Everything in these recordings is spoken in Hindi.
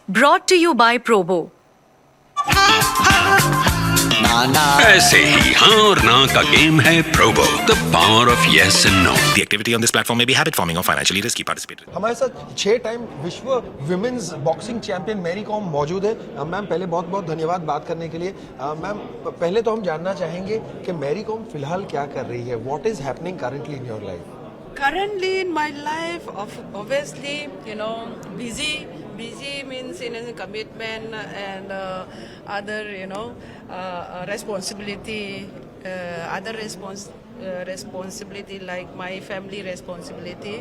Brought to you by Probo. ऐसे ही हाँ और ना का गेम है Probo, the power of yes and no. The activity on this platform may be habit forming or financially risky. Participate. हमारे साथ 6 टाइम विश्व women's boxing champion Mary Kom मौजूद है। मैम पहले बहुत बहुत धन्यवाद बात करने के लिए। मैम पहले तो हम जानना चाहेंगे कि मैरी कॉम फिलहाल क्या कर रही है, what is happening currently in your life? Currently in my life, obviously, busy means in a commitment and other, responsibility, responsibility like my family responsibility.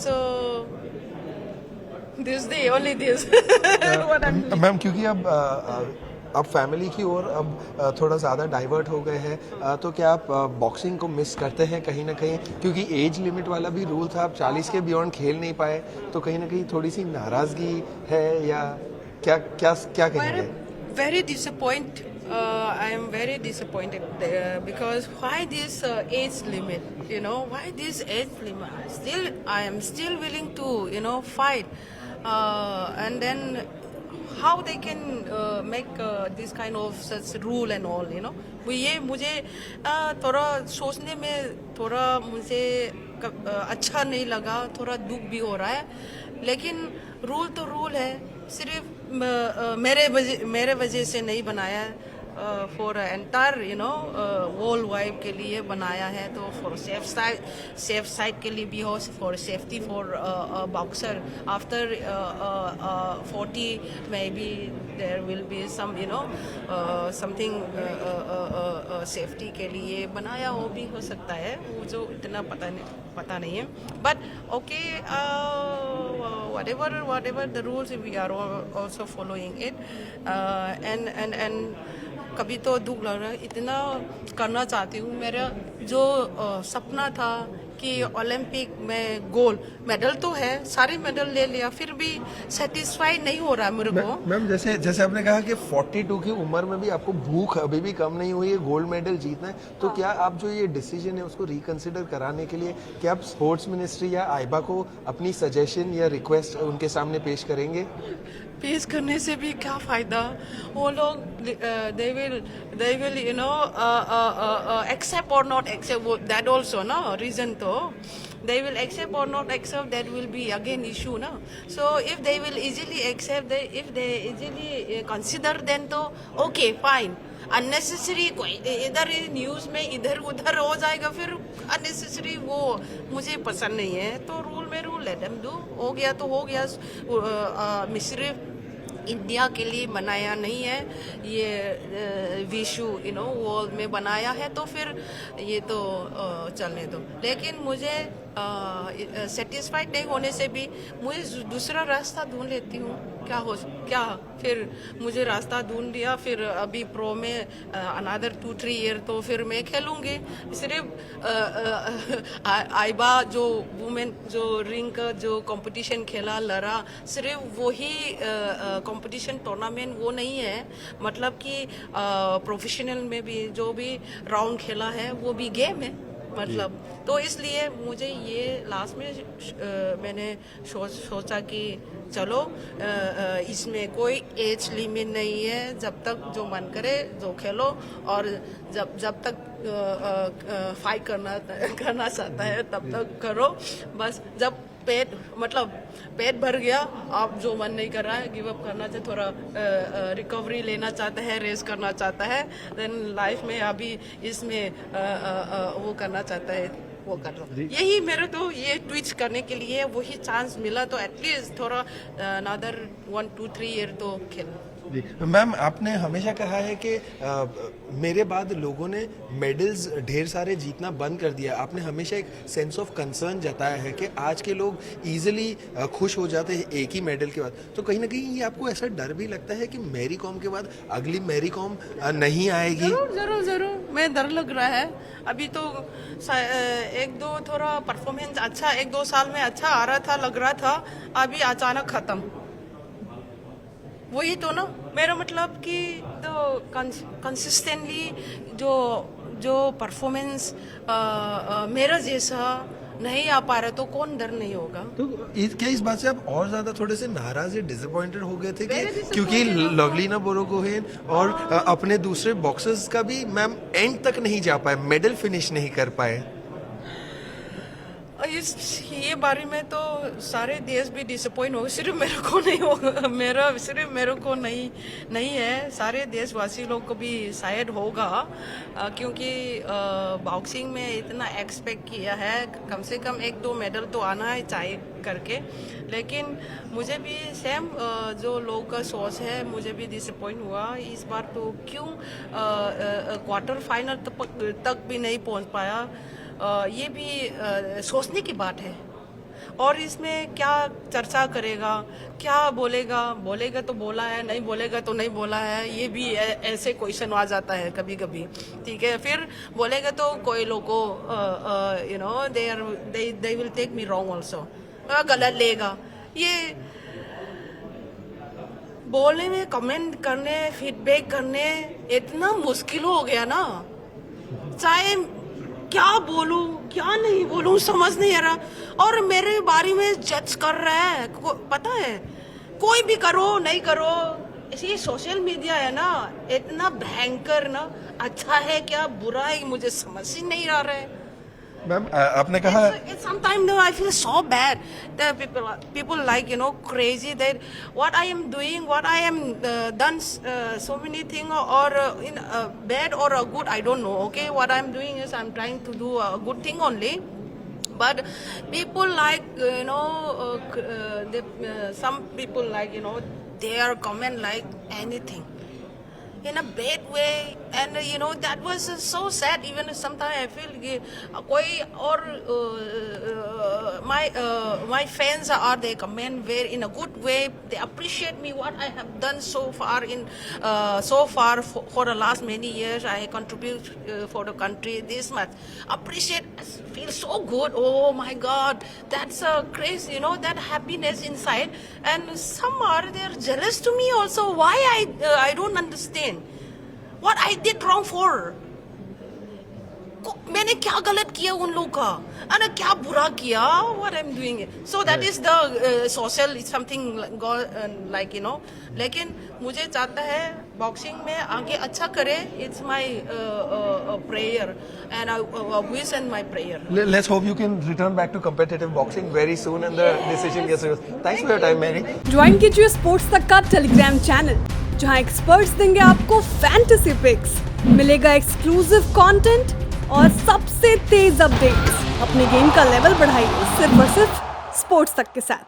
So this day, only this. What I'm doing. Ma'am क्योंकि अब फैमिली की ओर अब थोड़ा ज़्यादा डाइवर्ट हो गए हैं, तो क्या आप बॉक्सिंग को मिस करते हैं कहीं ना कहीं? क्योंकि एज लिमिट वाला भी रूल था, आप 40 के बियॉन्ड खेल नहीं पाए, तो कहीं ना कहीं थोड़ी सी नाराज़गी है या क्या क्या क्या कहेंगे? Very disappointed. I am very disappointed because why this age limit? Why this age limit? I am still willing to fight, and then how they can make this kind of such rule and all. ये मुझे थोड़ा सोचने में थोड़ा मुझे अच्छा नहीं लगा, थोड़ा दुख भी हो रहा है, लेकिन रूल तो रूल है, सिर्फ मेरे वजह से नहीं बनाया है, फॉर एंटायर वर्ल्ड वाइड के लिए बनाया है, तो फॉर सेफ साइड के लिए भी हो, for safety for boxer after 40 may be there will be some something safety के लिए बनाया हो भी हो सकता है, वो जो इतना पता नहीं है, but okay, whatever the rules, we are also following it, and कभी तो दुख लग रहा है, इतना करना चाहती हूँ, मेरा जो सपना था कि ओलंपिक में गोल्ड मेडल तो है, सारे मेडल ले लिया, फिर भी सेटिस्फाई नहीं हो रहा मेरे को। मैम जैसे आपने कहा कि 42 की उम्र में भी आपको भूख अभी भी कम नहीं हुई है गोल्ड मेडल जीतना है, तो क्या आप जो ये डिसीजन है उसको रिकंसिडर कराने के लिए क्या आप स्पोर्ट्स मिनिस्ट्री या आइबा को अपनी सजेशन या रिक्वेस्ट उनके सामने पेश करेंगे? पेश करने से भी क्या फायदा, वो लोग they will accept or not accept that also, no reason to they will accept or not accept, that will be again issue, no. So if they will easily accept, if they easily consider, then तो okay fine. अननेसेसरी कोई इधर न्यूज़ में इधर उधर हो जाएगा, फिर अननेसेसरी वो मुझे पसंद नहीं है, तो रूल में रूल लेट देम डू, हो गया तो हो गया। सिर्फ इंडिया के लिए बनाया नहीं है, ये विश्व वर्ल्ड में बनाया है, तो फिर ये तो चलने दो, लेकिन मुझे सेटिस्फाइड नहीं होने से भी मुझे दूसरा रास्ता ढूंढ लेती हूँ, क्या फिर मुझे रास्ता ढूंढ लिया, फिर अभी प्रो में अनदर 2-3 ईयर तो फिर मैं खेलूँगी। सिर्फ आइबा जो वुमेन जो रिंग का जो कंपटीशन खेला लड़ा, सिर्फ वही कंपटीशन टूर्नामेंट वो नहीं है, मतलब कि प्रोफेशनल में भी जो भी राउंड खेला है वो भी गेम है, मतलब तो इसलिए मुझे ये लास्ट में मैंने सोचा कि चलो इसमें कोई एज लिमिट नहीं है, जब तक जो मन करे जो खेलो, और जब तक फाइट करना चाहता है तब तक करो, बस जब पेट भर गया, आप जो मन नहीं कर रहा है, गिव अप करना चाहे, थोड़ा रिकवरी लेना चाहता है, रेस्ट करना चाहता है, देन लाइफ में अभी इसमें वो करना चाहता है, वो कर लो। यही मेरे तो ये ट्वीट करने के लिए वही चांस मिला, तो एटलीस्ट थोड़ा अनदर 1-2-3 ईयर तो खेल। मैम आपने हमेशा कहा है कि मेरे बाद लोगों ने मेडल्स ढेर सारे जीतना बंद कर दिया, आपने हमेशा एक सेंस ऑफ कंसर्न जताया है कि आज के लोग इजीली खुश हो जाते हैं एक ही मेडल के बाद, तो कहीं ना कहीं ये आपको ऐसा डर भी लगता है कि मैरी कॉम के बाद अगली मैरी कॉम नहीं आएगी? जरूर मैं डर लग रहा है, अभी तो 1-2 थोड़ा परफॉर्मेंस अच्छा 1-2 साल में अच्छा आ रहा था, लग रहा था, अभी अचानक खत्म, वही तो ना मेरा मतलब कि तो कंसिस्टेंटली जो परफॉर्मेंस मेरा जैसा नहीं आ पा रहे तो कौन डर नहीं होगा? तो क्या इस बात से आप और ज्यादा थोड़े से नाराज या डिसअपॉइंटेड हो गए थे कि Very disappointed. क्योंकि लवलीना बोरगोहेन और अपने दूसरे बॉक्सर्स का भी मैम एंड तक नहीं जा पाए, मेडल फिनिश नहीं कर पाए? ये बारे में तो सारे देश भी डिसअपॉइंट हो, सिर्फ मेरे को नहीं होगा, सिर्फ मेरे को नहीं है, सारे देशवासी लोग को भी शायद होगा, क्योंकि बॉक्सिंग में इतना एक्सपेक्ट किया है, कम से कम 1-2 मेडल तो आना ही चाहिए करके। लेकिन मुझे भी सेम जो लोग का सोच है, मुझे भी डिसअपॉइंट हुआ इस बार। तो क्यों क्वार्टर फाइनल तक भी नहीं पहुंच पाया, ये भी सोचने की बात है। और इसमें क्या चर्चा करेगा, क्या बोलेगा तो बोला है, नहीं बोलेगा तो नहीं बोला है, ये भी ऐसे क्वेश्चन आ जाता है कभी कभी, ठीक है। फिर बोलेगा तो कोई लोग को you know they will take me wrong also, गलत लेगा। ये बोलने में, कमेंट करने, फीडबैक करने इतना मुश्किल हो गया ना, चाहे क्या बोलूं क्या नहीं बोलूं समझ नहीं आ रहा। और मेरे बारे में जज कर रहा है, पता है, कोई भी करो नहीं करो, ये सोशल मीडिया है ना, इतना भयंकर ना, अच्छा है क्या बुरा है मुझे समझ ही नहीं आ रहा है। मैम आपने कहा sometimes I feel so bad that people like, you know, crazy that what I am doing, what I am done so many things, or in bad or good, I don't know. Okay, what I am doing is I'm trying to do a good thing only. But people like, you know, some people like, you know, their comment like anything in a bad way, and you know that was so sad. Even sometimes I feel koi or my fans are, they comment very in a good way, they appreciate me what I have done so far for the last many years. I contribute for the country this much, appreciate, feel so good. Oh my god, that's crazy, you know, that happiness inside. And some are, they're jealous to me also. Why I don't understand what I did wrong for. मैंने क्या गलत किया उन लोग का, और क्या बुरा किया, what I'm doing it. So that is the social something like, you know. लेकिन मुझे चाहता है बॉक्सिंग में आगे अच्छा करे. It's my prayer and I wish and my prayer. Let's hope you can return back to competitive boxing very soon and the decision gets yours. Thanks for your time, Mary. Join कीजिए स्पोर्ट्स तक का टेलीग्राम चैनल, जहां एक्सपर्ट्स देंगे आपको फैंटेसी पिक्स, मिलेगा एक्सक्लूसिव कंटेंट और सबसे तेज अपडेट्स। अपने गेम का लेवल बढ़ाइए सिर्फ और सिर्फ स्पोर्ट्स तक के साथ।